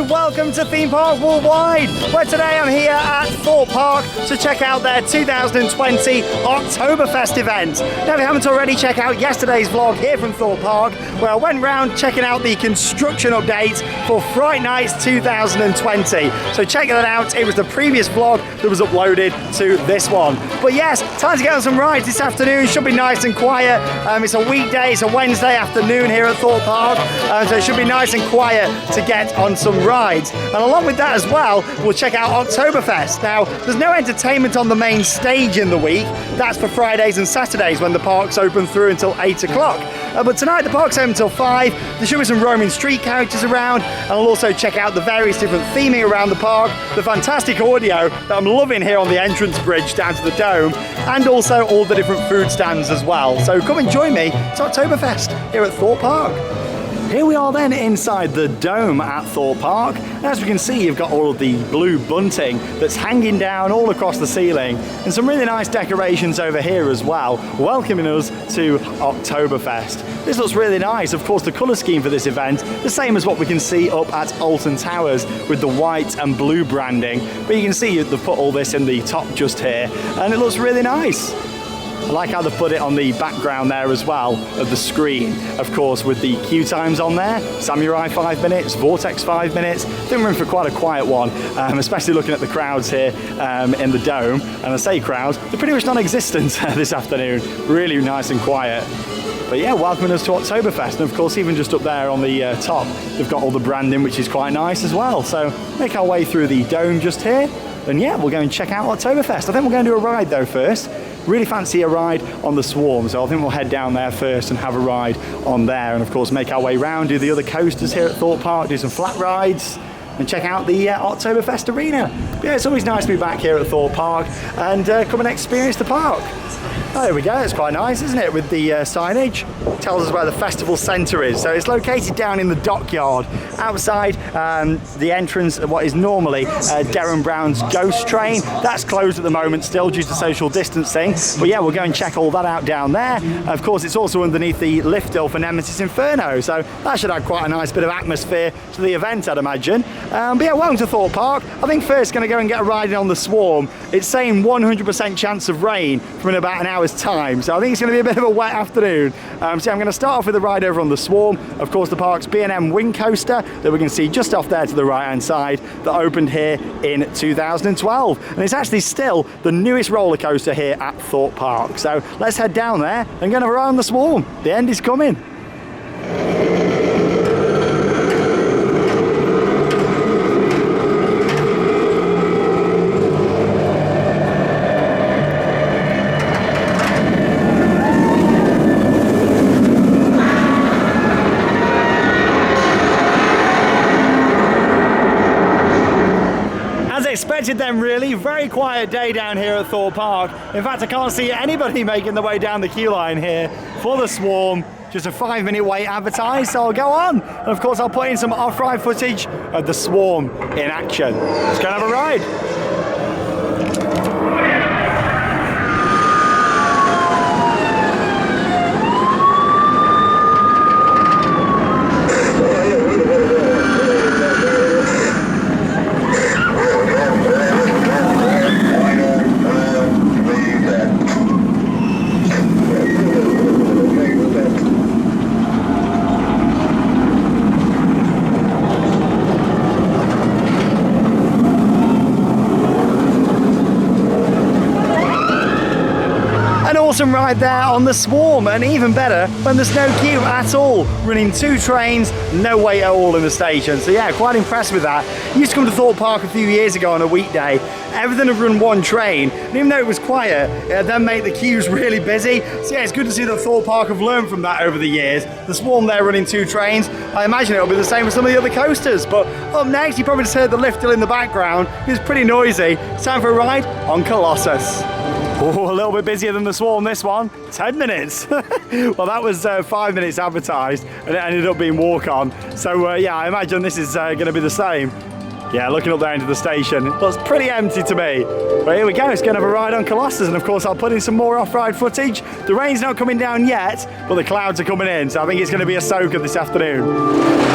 and welcome to Theme Park Worldwide, where today I'm here at THORPE Park to check out their 2020 Oktoberfest event. Now, if you haven't already, check out yesterday's vlog here from THORPE Park, where I went round checking out the construction update for Fright Nights 2020. So check that out. It was the previous vlog that was uploaded to this one. But yes, time to get on some rides this afternoon. Should be nice and quiet. It's a weekday, it's a Wednesday afternoon here at THORPE Park, so it should be nice and quiet to get on some rides. And along with that as well, we'll check out Oktoberfest. Now, there's no entertainment on the main stage in the week. That's for Fridays and Saturdays when the park's open through until 8 o'clock. But tonight the park's open until 5. There should be some roaming street characters around, and I'll also check out the various different theming around the park, the fantastic audio that I'm loving here on the entrance bridge down to the dome, and also all the different food stands as well. So come and join me. It's Oktoberfest here at THORPE Park. Here we are then inside the dome at THORPE Park. And as we can see, you've got all of the blue bunting that's hanging down all across the ceiling, and some really nice decorations over here as well, welcoming us to Oktoberfest. This looks really nice. Of course, the colour scheme for this event, the same as what we can see up at Alton Towers with the white and blue branding. But you can see they've put all this in the top just here, and it looks really nice. I like how they put it on the background there as well of the screen, of course, with the queue times on there. Samurai 5 minutes, Vortex 5 minutes. I think we're in for quite a quiet one, especially looking at the crowds here in the dome. And I say crowds, they're pretty much non-existent this afternoon. Really nice and quiet. But yeah, welcoming us to Oktoberfest. And of course, even just up there on the top, they've got all the branding, which is quite nice as well. So make our way through the dome just here. And yeah, we'll go and check out Oktoberfest. I think we're going to do a ride though first. Really fancy a ride on the Swarm, so I think we'll head down there first and have a ride on there, and of course make our way round, do the other coasters here at THORPE Park, do some flat rides, and check out the Oktoberfest arena. But yeah, it's always nice to be back here at THORPE Park and come and experience the park. Oh, there we go, it's quite nice, isn't it, with the signage. It tells us where the festival centre is. So it's located down in the dockyard, outside the entrance of what is normally Derren Brown's Ghost Train. That's closed at the moment still due to social distancing. But yeah, we'll go and check all that out down there. Of course, it's also underneath the lift hill for Nemesis Inferno. So that should add quite a nice bit of atmosphere to the event, I'd imagine. But yeah, welcome to THORPE Park. I think first going to go and get a ride on the Swarm. It's saying 100% chance of rain from in about an hour's time, so I think it's going to be a bit of a wet afternoon. So I'm going to start off with a ride over on the Swarm. Of course, the park's B&M Wing Coaster that we can see just off there to the right hand side, that opened here in 2012, and it's actually still the newest roller coaster here at THORPE Park. So let's head down there and get a ride on the Swarm. The end is coming. Expected then, really. Very quiet day down here at THORPE Park. In fact, I can't see anybody making their way down the queue line here for the Swarm. Just a 5-minute wait advertised, so I'll go on. And of course, I'll put in some off-ride footage of the Swarm in action. Let's go and have a ride. Awesome ride there on the Swarm, and even better when there's no queue at all, running 2 trains, no wait at all in the station. So yeah, quite impressed with that. Used to come to THORPE Park a few years ago on a weekday. Everything had run 1 train, and even though it was quiet, it then made the queues really busy. So yeah, it's good to see that THORPE Park have learned from that over the years. The Swarm there running 2 trains. I imagine it'll be the same with some of the other coasters. But up next, you probably just heard the lift hill in the background. It's pretty noisy. It's time for a ride on Colossus. Oh, a little bit busier than the Swarm, this one. 10 minutes. Well, that was 5 minutes advertised, and it ended up being walk-on. So yeah, I imagine this is going to be the same. Yeah, looking up there into the station, it looks pretty empty to me. But here we go, it's going to have a ride on Colossus, and of course I'll put in some more off-ride footage. The rain's not coming down yet, but the clouds are coming in, so I think it's going to be a soaker this afternoon.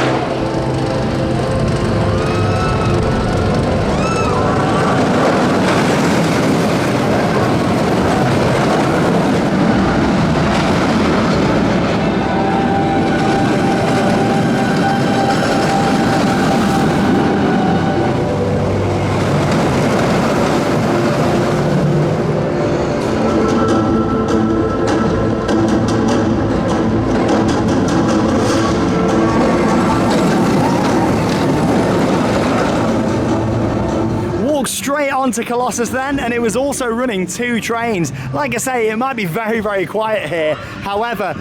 on to Colossus then, and it was also running 2 trains. Like I say, it might be very, very quiet here. However,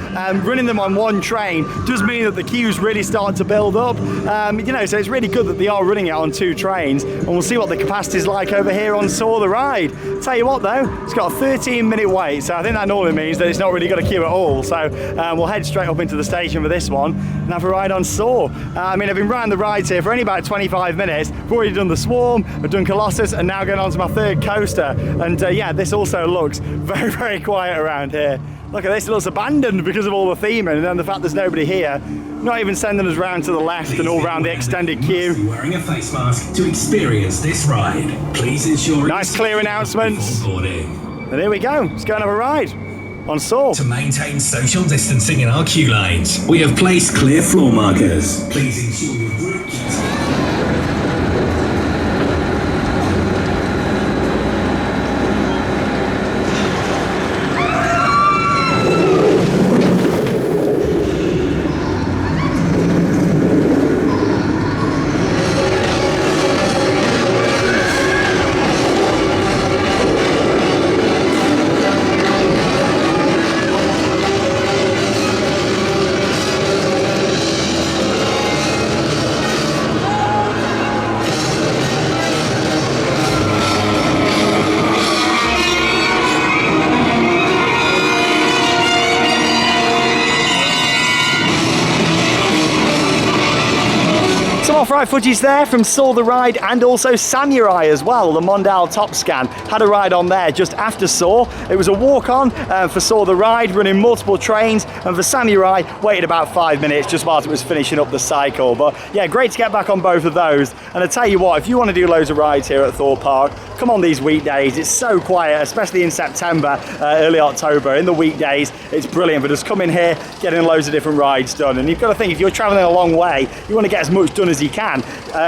running them on 1 train does mean that the queues really start to build up. You know, so it's really good that they are running it on 2 trains, and we'll see what the capacity is like over here on Saw the Ride. Tell you what though, it's got a 13-minute wait, so I think that normally means that it's not really got a queue at all. So we'll head straight up into the station for this one and have a ride on Saw. I mean, I've been riding the rides here for only about 25 minutes. I've already done the Swarm, I've done Colossus, and now going on to my 3rd coaster. And yeah, this also looks very, very quiet around here. Look at this, it looks abandoned because of all the theming and then the fact there's nobody here. Not even sending us round to the left and all round the extended queue. Wearing a face mask to experience this ride. Please ensure. Nice clear announcements. And here we go, let's go and have a ride on Saw. To maintain social distancing in our queue lanes, we have placed clear floor markers. Please ensure your group keys. Off-ride footage there from Saw the Ride and also Samurai as well. The Mondale Top Scan had a ride on there just after Saw. It was a walk-on for Saw the Ride, running multiple trains, and for Samurai waited about 5 minutes just whilst it was finishing up the cycle. But yeah, great to get back on both of those. And I tell you what, if you want to do loads of rides here at THORPE Park, come on these weekdays. It's so quiet, especially in September, early October. In the weekdays, it's brilliant. But just come in here, getting loads of different rides done. And you've got to think, if you're traveling a long way, you want to get as much done as you can.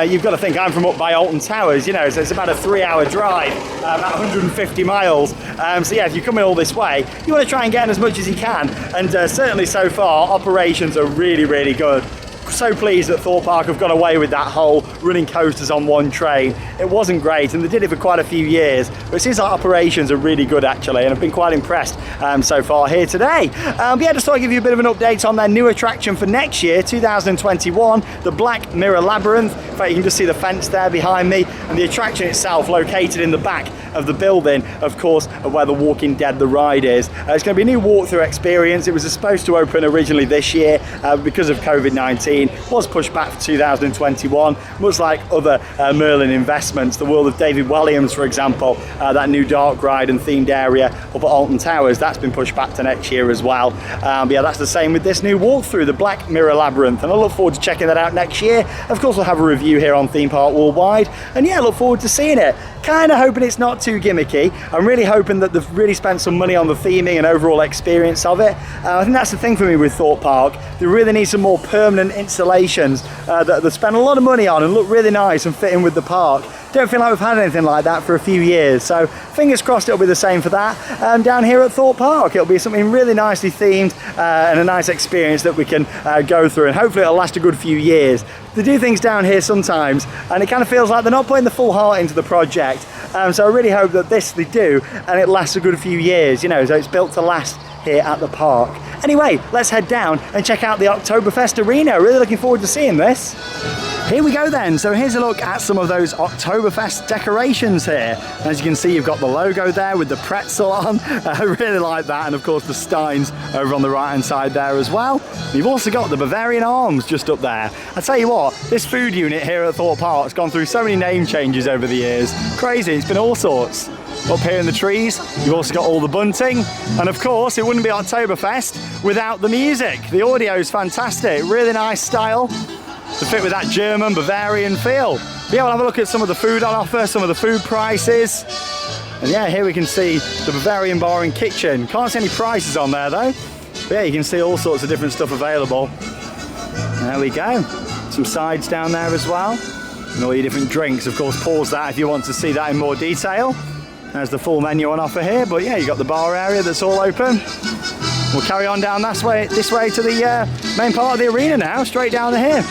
You've got to think, I'm from up by Alton Towers, you know, so it's about a 3-hour drive, about 150 miles. So yeah, if you're coming all this way, you want to try and get in as much as you can. And certainly so far, operations are really, really good. So pleased that THORPE Park have got away with that whole running coasters on 1 train. It wasn't great, and they did it for quite a few years, but it seems like operations are really good actually, and I've been quite impressed so far here today. But yeah, just thought I'd give you a bit of an update on their new attraction for next year, 2021, the Black Mirror Labyrinth. In fact, you can just see the fence there behind me, and the attraction itself located in the back of the building, of course, where the Walking Dead the ride is. It's going to be a new walkthrough experience. It was supposed to open originally this year, because of COVID-19, was pushed back for 2021, much like other Merlin investments. The World of David Williams, for example, that new dark ride and themed area up at Alton Towers, that's been pushed back to next year as well. But yeah, that's the same with this new walkthrough, the Black Mirror Labyrinth, and I look forward to checking that out next year. Of course, we'll have a review here on Theme Park Worldwide, and yeah, look forward to seeing it. Kind of hoping it's not too gimmicky. I'm really hoping that they've really spent some money on the theming and overall experience of it. I think that's the thing for me with THORPE Park. They really need some more permanent installations that they spend a lot of money on and look really nice and fit in with the park. Don't feel like we've had anything like that for a few years, so fingers crossed it'll be the same for that. Down here at THORPE Park, it'll be something really nicely themed and a nice experience that we can go through, and hopefully it'll last a good few years. They do things down here sometimes, and it kind of feels like they're not putting the full heart into the project. So I really hope that this they do, and it lasts a good few years, you know, so it's built to last here at the park. Anyway, let's head down and check out the Oktoberfest arena. Really looking forward to seeing this. Here we go then. So here's a look at some of those Oktoberfest decorations here. As you can see, you've got the logo there with the pretzel on. I really like that. And of course the Steins over on the right hand side there as well. You've also got the Bavarian Arms just up there. I tell you what, this food unit here at THORPE Park has gone through so many name changes over the years. Crazy, it's been all sorts. Up here in the trees, you've also got all the bunting, and of course it wouldn't be Oktoberfest without the music. The audio is fantastic, really nice style to fit with that German Bavarian feel. But yeah, we'll have a look at some of the food on offer, some of the food prices. And yeah, here we can see the Bavarian Bar and Kitchen. Can't see any prices on there though. But yeah, you can see all sorts of different stuff available. There we go. Some sides down there as well. And all your different drinks. Of course, pause that if you want to see that in more detail. There's the full menu on offer here, but yeah, you've got the bar area that's all open. We'll carry on down this way to the main part of the arena now, straight down here.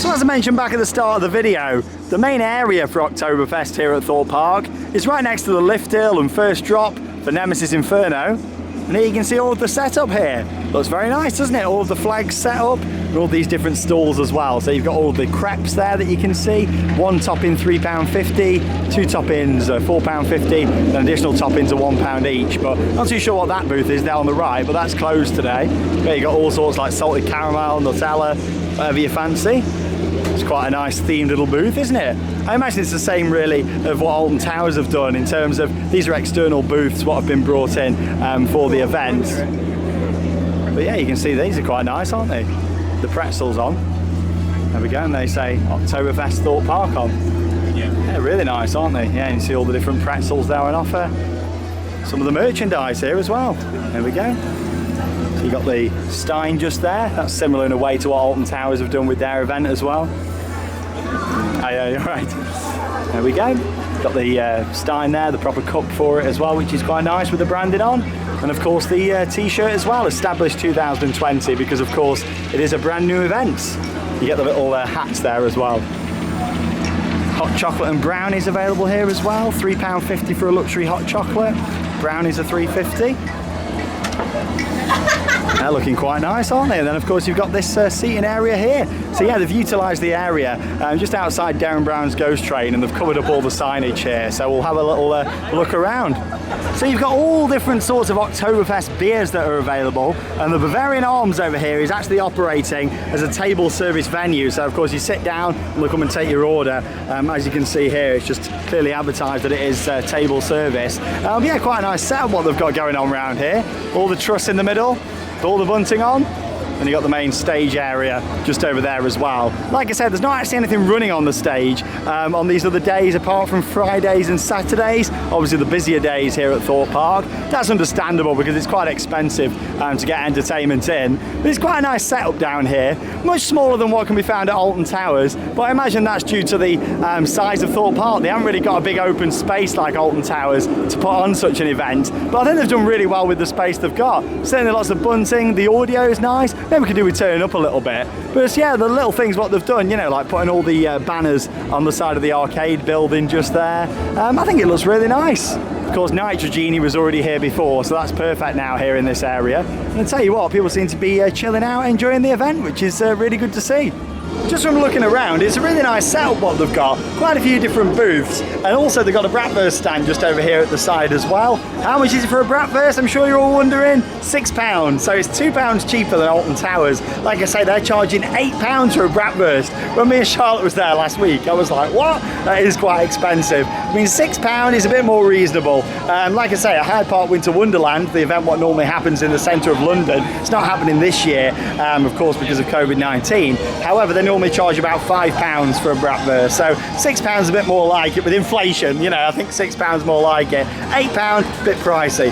So as I mentioned back at the start of the video, the main area for Oktoberfest here at Thorpe Park is right next to the lift hill and first drop for Nemesis Inferno. And here you can see all of the setup here. Looks very nice, doesn't it? All of the flags set up and all these different stalls as well. So you've got all of the crepes there that you can see. One topping £3.50, two toppings £4.50, and additional toppings are £1 each. But not too sure what that booth is there on the right, but that's closed today. But you've got all sorts like salted caramel, Nutella, whatever you fancy. It's quite a nice themed little booth, isn't it? I imagine it's the same really of what Alton Towers have done in terms of these are external booths what have been brought in for the event. But yeah, you can see these are quite nice, aren't they? The pretzels on. There we go, and they say Oktoberfest Thorpe Park on. Yeah, really nice, aren't they? Yeah, you can see all the different pretzels there on offer. Some of the merchandise here as well. There we go. So you got the Stein just there. That's similar in a way to what Alton Towers have done with their event as well. Oh yeah, you're right. There we go. Got the Stein there, the proper cup for it as well, which is quite nice with the branding on. And of course the t-shirt as well, established 2020, because of course it is a brand new event. You get the little hats there as well. Hot chocolate and brownies available here as well. £3.50 for a luxury hot chocolate. Brownies are £3.50. They're looking quite nice, aren't they? And then of course you've got this seating area here. So yeah, they've utilised the area just outside Darren Brown's Ghost Train, and they've covered up all the signage here. So we'll have a little look around. So you've got all different sorts of Oktoberfest beers that are available, and the Bavarian Arms over here is actually operating as a table service venue. So of course you sit down and they'll come and take your order. As you can see here, it's just clearly advertised that it is table service. Yeah, quite a nice setup what they've got going on around here. All the truss in the middle, all the bunting on. And you've got the main stage area just over there as well. Like I said, there's not actually anything running on the stage on these other days apart from Fridays and Saturdays. Obviously the busier days here at Thorpe Park. That's understandable because it's quite expensive to get entertainment in. But it's quite a nice setup down here. Much smaller than what can be found at Alton Towers, but I imagine that's due to the size of Thorpe Park. They haven't really got a big open space like Alton Towers to put on such an event. But I think they've done really well with the space they've got. Certainly lots of bunting, the audio is nice. Maybe we could do with turning up a little bit. But yeah, the little things what they've done, you know, like putting all the banners on the side of the arcade building just there. I think it looks really nice. Of course, Nitrogenie was already here before, so that's perfect now here in this area. And I tell you what, people seem to be chilling out, enjoying the event, which is really good to see. Just from looking around, it's a really nice setup what they've got. Quite a few different booths, and also they've got a bratwurst stand just over here at the side as well. How much is it for a bratwurst? I'm sure you're all wondering. £6, so it's £2 cheaper than Alton Towers. Like I say, they're charging £8 for a bratwurst. When me and Charlotte was there last week, I was like, what? That is quite expensive. I mean, £6 is a bit more reasonable. Like I say, at Hyde Park Winter Wonderland, the event what normally happens in the centre of London, it's not happening this year, of course, because of COVID-19. However, they normally charge about £5 for a bratwurst, so £6 is a bit more like it with inflation. You know, I think £6 more like it. £8, a bit pricey,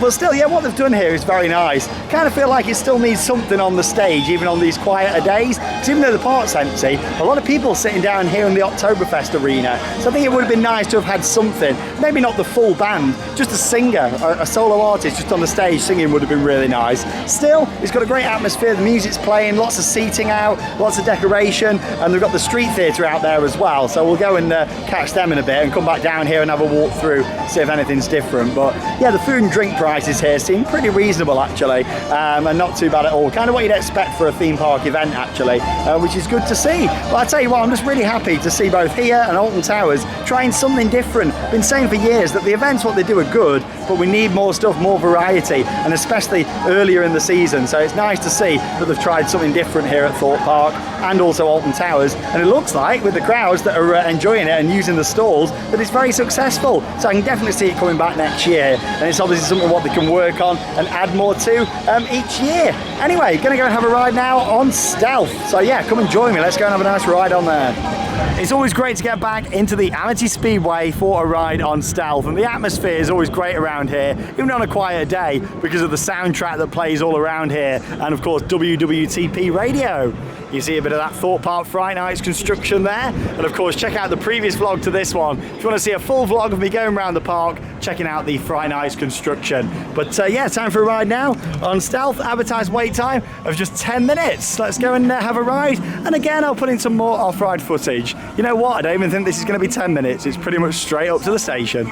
but still, yeah, what they've done here is very nice. Kind of feel like it still needs something on the stage, even on these quieter days, because even though the park's empty, a lot of people sitting down here in the Oktoberfest arena. So I think it would have been nice to have had something, maybe not the full band, just a singer, a solo artist just on the stage singing would have been really nice. Still, it's got a great atmosphere, the music's playing, lots of seating out, lots of decoration, and they've got the street theatre out there as well. So we'll go and catch them in a bit and come back down here and have a walk through, see if anything's different. But yeah, the food and drink prices here seem pretty reasonable actually, and not too bad at all. Kind of what you'd expect for a theme park event actually, which is good to see. But I tell you what, I'm just really happy to see both here and Alton Towers trying something different. Been saying for years that the events what they do are good, but we need more stuff, more variety, and especially earlier in the season. So it's nice to see that they've tried something different here at Thorpe Park and also Alton Towers, and it looks like with the crowds that are enjoying it and using the stalls that it's very successful. So I can definitely see it coming back next year, and it's obviously something what they can work on and add more to each year. Anyway, gonna go and have a ride now on Stealth. So yeah, come and join me. Let's go and have a nice ride on there. It's always great to get back into the Amity Speedway for a ride on Stealth, and the atmosphere is always great around here, even on a quiet day, because of the soundtrack that plays all around here, and of course WWTP radio. You see a bit of that Thorpe Park Fright Nights construction there. And of course, check out the previous vlog to this one. If you want to see a full vlog of me going around the park, checking out the Fright Nights construction. But yeah, time for a ride now on Stealth. Advertised wait time of just 10 minutes. Let's go and have a ride. And again, I'll put in some more off-ride footage. You know what? I don't even think this is going to be 10 minutes. It's pretty much straight up to the station.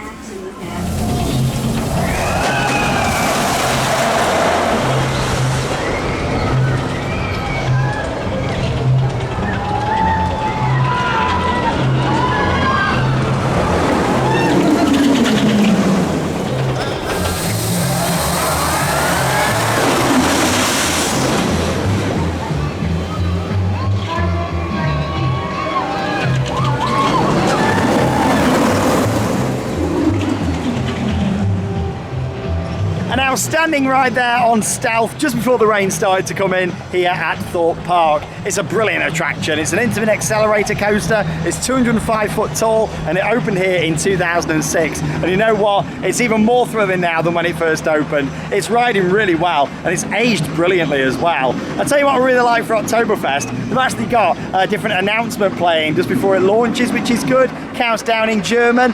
Now standing right there on Stealth just before the rain started to come in here at Thorpe Park. It's a brilliant attraction. It's an intimate accelerator coaster. It's 205 foot tall and it opened here in 2006. And you know what? It's even more thrilling now than when it first opened. It's riding really well and it's aged brilliantly as well. I'll tell you what I really like for Oktoberfest. They've actually got a different announcement playing just before it launches, which is good. Counts down in German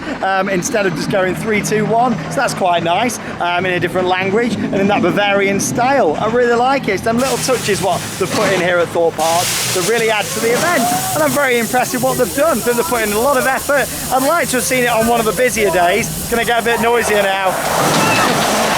instead of just going 3, 2, 1. So that's quite nice in a different language and in that Bavarian style. I really like it. It's them little touches what they've put in here at Thorpe Park that really add to the event. And I'm very impressed with what they've done. They've put in a lot of effort. I'd like to have seen it on one of the busier days. It's going to get a bit noisier now.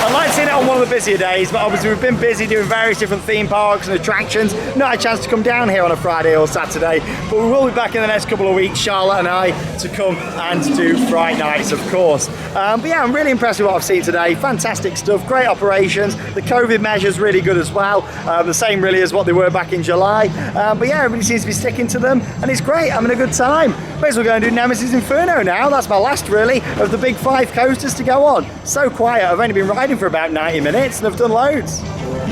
I'd like to see it on one of the busier days, but obviously we've been busy doing various different theme parks and attractions. Not had a chance to come down here on a Friday or Saturday, but we will be back in the next couple of weeks, Charlotte and I, to come and do Fright Nights, of course. But yeah, I'm really impressed with what I've seen today. Fantastic stuff, great operations. The COVID measures really good as well. The same really as what they were back in July. But yeah, everybody seems to be sticking to them, and it's great. I'm having a good time. May as well go and do Nemesis Inferno now. That's my last really of the big 5 coasters to go on. So quiet. I've only been riding for about 90 minutes and I've done loads.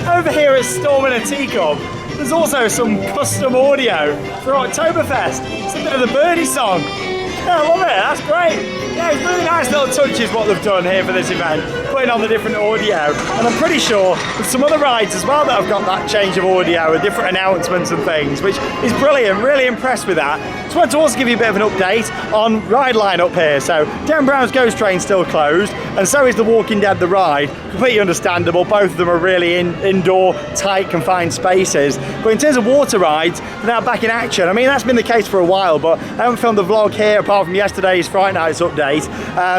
Over here at Storm in a Teacup, there's also some custom audio for Oktoberfest. It's a bit of the birdie song. Yeah, I love it, that's great. Yeah, it's really nice little touches what they've done here for this event, putting on the different audio. And I'm pretty sure there's some other rides as well that have got that change of audio with different announcements and things, which is brilliant, really impressed with that. Just wanted to also give you a bit of an update on ride line up here. So Dan Brown's Ghost Train's still closed, and so is the Walking Dead The Ride. Completely understandable, both of them are really indoor, tight, confined spaces. But in terms of water rides, they're now back in action. I mean, that's been the case for a while, but I haven't filmed the vlog here apart from yesterday's Fright Nights update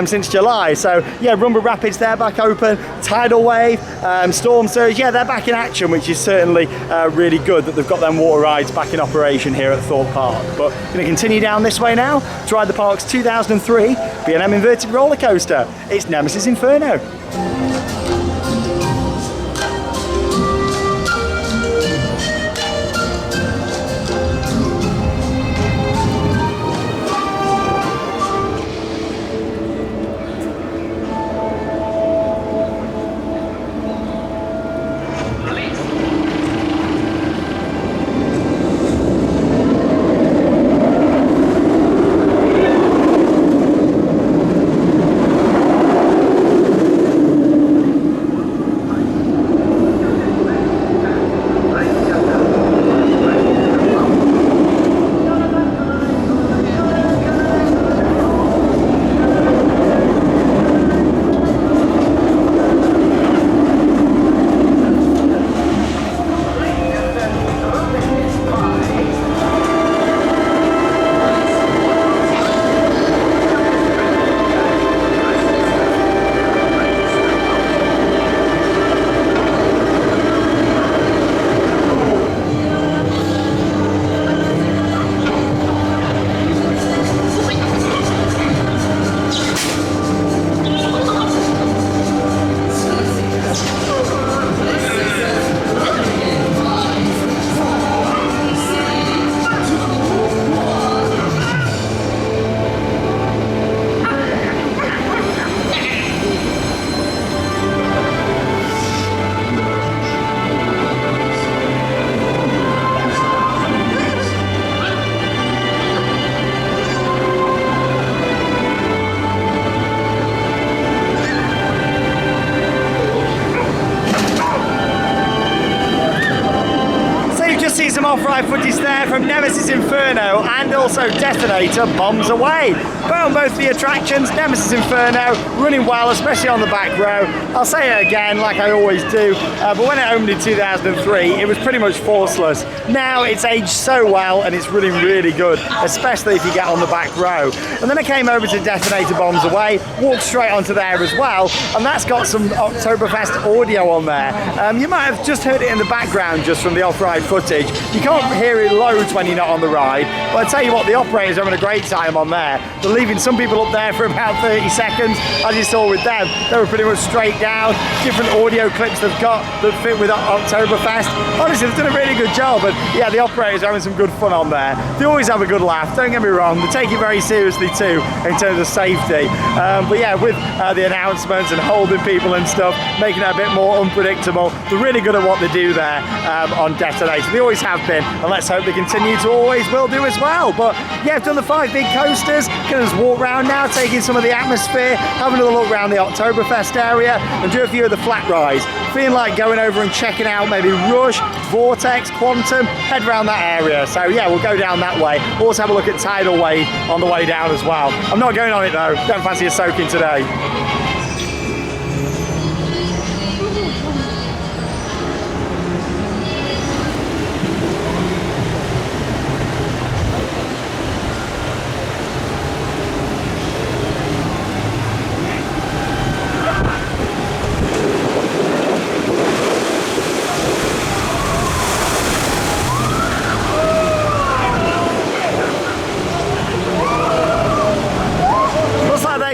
since July. So yeah, Rumble Rapids, they're back open, Tidal Wave, Storm Surge, yeah, they're back in action, which is certainly really good that they've got them water rides back in operation here at Thorpe Park. But going to continue down this way now to ride the park's 2003 B&M inverted roller coaster. It's Nemesis Inferno. off-ride footage there from Nemesis Inferno and also Detonator Bombs Away. But on both the attractions, Nemesis Inferno running well, especially on the back row. I'll say it again, like I always do, but when it opened in 2003, it was pretty much forceless. Now it's aged so well and it's running really good, especially if you get on the back row. And then I came over to Detonator Bombs Away, walked straight onto there as well, and that's got some Oktoberfest audio on there. You might have just heard it in the background just from the off-ride footage. You can't hear it loads when you're not on the ride, but I tell you what, the operators are having a great time on there. They're leaving some people up there for about 30 seconds, as you saw with them. They were pretty much straight down, different audio clips they've got that fit with Oktoberfest. Honestly, they've done a really good job, and yeah, the operators are having some good fun on there. They always have a good laugh, don't get me wrong, they take it very seriously too in terms of safety. But yeah, with the announcements and holding people and stuff, making it a bit more unpredictable, they're really good at what they do there on Detonator. They always have been, and let's hope they continue to always will do as well. But yeah, I've done the 5 big coasters, gonna just walk around now, taking some of the atmosphere, have another look around the Oktoberfest area, and do a few of the flat rides. Feeling like going over and checking out maybe Rush, Vortex, Quantum, head around that area. So yeah, we'll go down that way. Also have a look at Tidal Wave on the way down as well. I'm not going on it though, don't fancy a soaking today.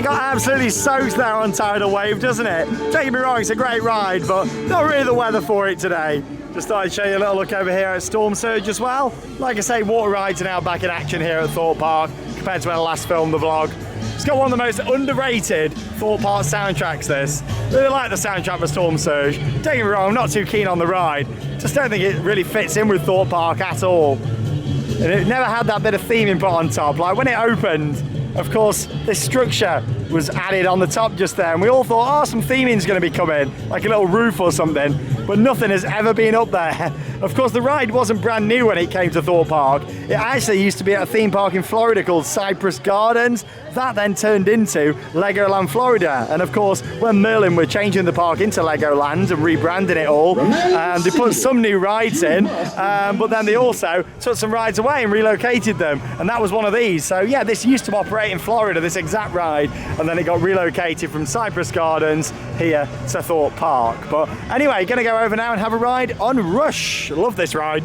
Absolutely soaked there on Tidal Wave, doesn't it? Don't get me wrong, it's a great ride, but not really the weather for it today. Just thought I'd show you a little look over here at Storm Surge as well. Like I say, water rides are now back in action here at Thorpe Park compared to when I last filmed the vlog. It's got one of the most underrated Thorpe Park soundtracks, this. Really like the soundtrack for Storm Surge. Don't get me wrong, I'm not too keen on the ride. Just don't think it really fits in with Thorpe Park at all. And it never had that bit of theming put on top. Like when it opened, of course, this structure was added on the top just there, and we all thought, oh, some theming's going to be coming, like a little roof or something, but nothing has ever been up there. Of course, the ride wasn't brand new when it came to Thorpe Park. It actually used to be at a theme park in Florida called Cypress Gardens. That then turned into Legoland Florida, and of course, when Merlin were changing the park into Legoland and rebranding it all, they put some new rides in, but then they also took some rides away and relocated them, and that was one of these. So yeah, this used to operate in Florida, this exact ride, and then it got relocated from Cypress Gardens here to Thorpe Park. But anyway, gonna go over now and have a ride on Rush. Love this ride.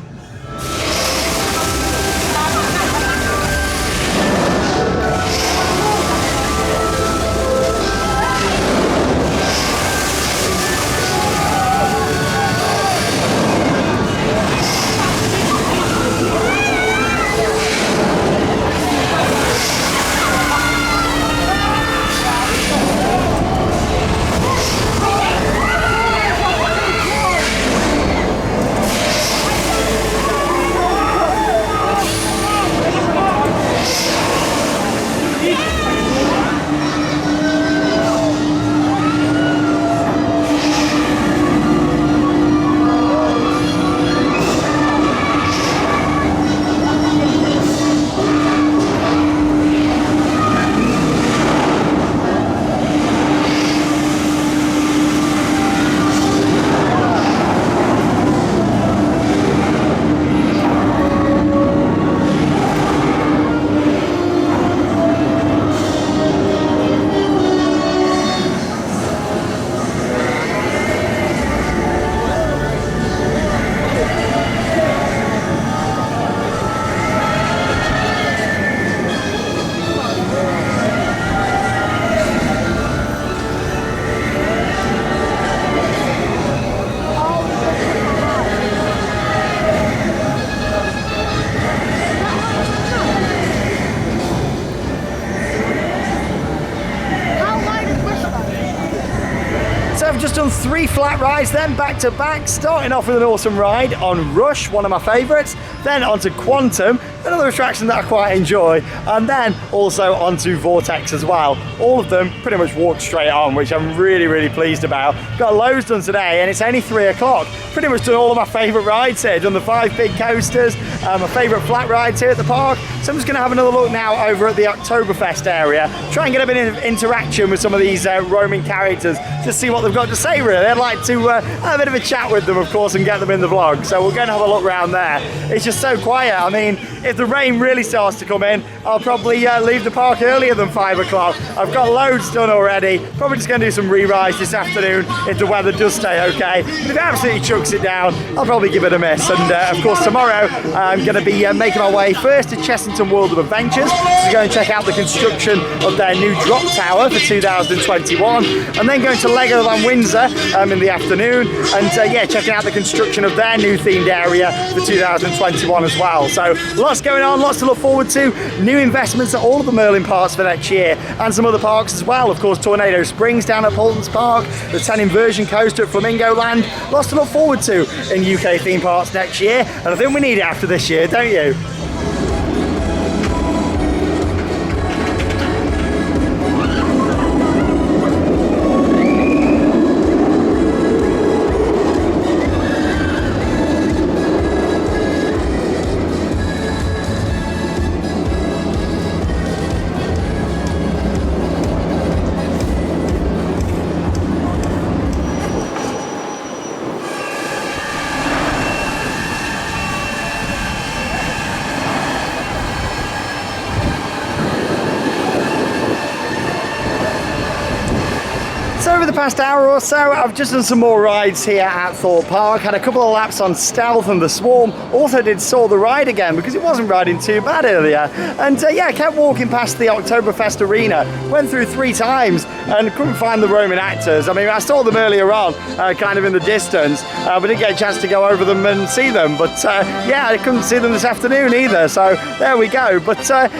I've just done 3 flat rides then back to back, starting off with an awesome ride on Rush, one of my favourites, then onto Quantum, another attraction that I quite enjoy. And then also onto Vortex as well. All of them pretty much walk straight on, which I'm really, really pleased about. Got loads done today, and it's only 3 o'clock. Pretty much done all of my favourite rides here. Done the 5 big coasters, my favourite flat rides here at the park. So I'm just going to have another look now over at the Oktoberfest area. Try and get a bit of interaction with some of these roaming characters, just see what they've got to say really. I'd like to have a bit of a chat with them, of course, and get them in the vlog. So we're going to have a look around there. It's just so quiet. I mean, if the rain really starts to come in, I'll probably leave the park earlier than 5 o'clock. I've got loads done already. Probably just going to do some re-rides this afternoon if the weather does stay okay. But if it absolutely chucks it down, I'll probably give it a miss. And of course, tomorrow I'm going to be making my way first to Chessington World of Adventures to go and check out the construction of their new drop tower for 2021, and then going to Legoland Windsor in the afternoon, and yeah, checking out the construction of their new themed area for 2021 as well. So lots going on, lots to look forward to. New investments at all of the Merlin parks for next year, and some other parks as well. Of course, Tornado Springs down at Paultons Park, the 10 Inversion Coaster at Flamingo Land. Lots to look forward to in UK theme parks next year, and I think we need it after this year, don't you? So over the past hour or so, I've just done some more rides here at Thorpe Park. Had a couple of laps on Stealth and the Swarm. Also did Saw the Ride again because it wasn't riding too bad earlier. And yeah, I kept walking past the Oktoberfest arena. Went through 3 times and couldn't find the Roman actors. I mean, I saw them earlier on, kind of in the distance, but didn't get a chance to go over them and see them. But yeah, I couldn't see them this afternoon either. So there we go. But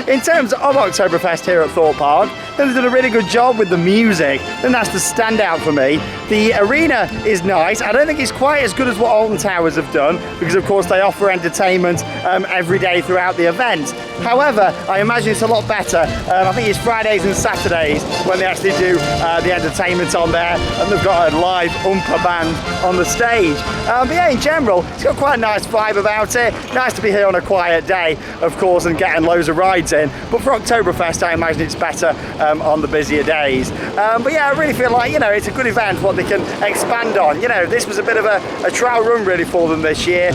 in terms of Oktoberfest here at Thorpe Park, they've done a really good job with the music. And that's the standout for me. The arena is nice. I don't think it's quite as good as what Alton Towers have done, because of course they offer entertainment every day throughout the event. However, I imagine it's a lot better. I think it's Fridays and Saturdays when they actually do the entertainment on there, and they've got a live Oompa band on the stage. But yeah, in general, it's got quite a nice vibe about it. Nice to be here on a quiet day, of course, and getting loads of rides in. But for Oktoberfest, I imagine it's better on the busier days. But yeah, I really feel like, you know, it's a good event, what they can expand on. You know, this was a bit of a trial run really for them this year.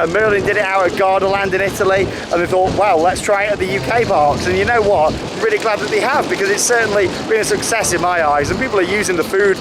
Merlin did it out at Gardaland in Italy, and they thought, well, let's try it at the UK parks. And you know what? I'm really glad that they have, because it's certainly been a success in my eyes, and people are using the food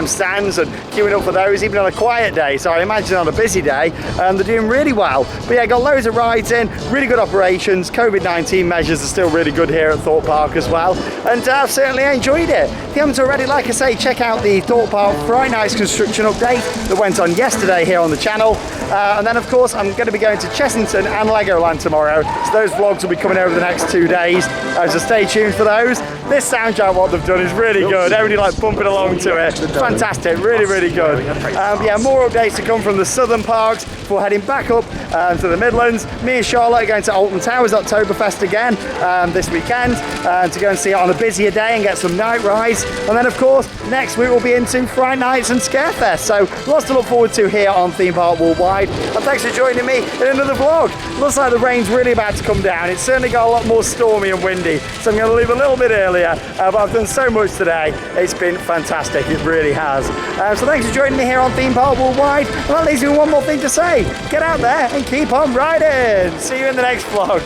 stands and queuing up for those even on a quiet day. So I imagine on a busy day, they're doing really well. But yeah, got loads of rides in, really good operations. COVID-19 measures are still really good here at Thorpe Park as well, and I've certainly enjoyed it. If you haven't already, like I say, check out the Thorpe Park Fright Nights construction update that went on yesterday here on the channel. And then of course I'm going to be going to Chessington and Legoland tomorrow, so those vlogs will be coming over the next 2 days, so stay tuned for those. This soundtrack, what they've done, is really good. Everybody like bumping along to it. Fantastic, really, really good. Yeah, more updates to come from the southern parks before heading back up to the Midlands. Me and Charlotte are going to Alton Towers Oktoberfest again this weekend to go and see it on a busier day and get some night rides. And then of course next week we'll be into Fright Nights and Scarefest. So lots to look forward to here on Theme Park Worldwide. And thanks for joining me in another vlog. Looks like the rain's really about to come down. It's certainly got a lot more stormy and windy, so I'm going to leave a little bit earlier. But I've done so much today. It's been fantastic. It really has. So thanks for joining me here on Theme Park Worldwide. And that leaves me with one more thing to say. Get out there and keep on riding. See you in the next vlog.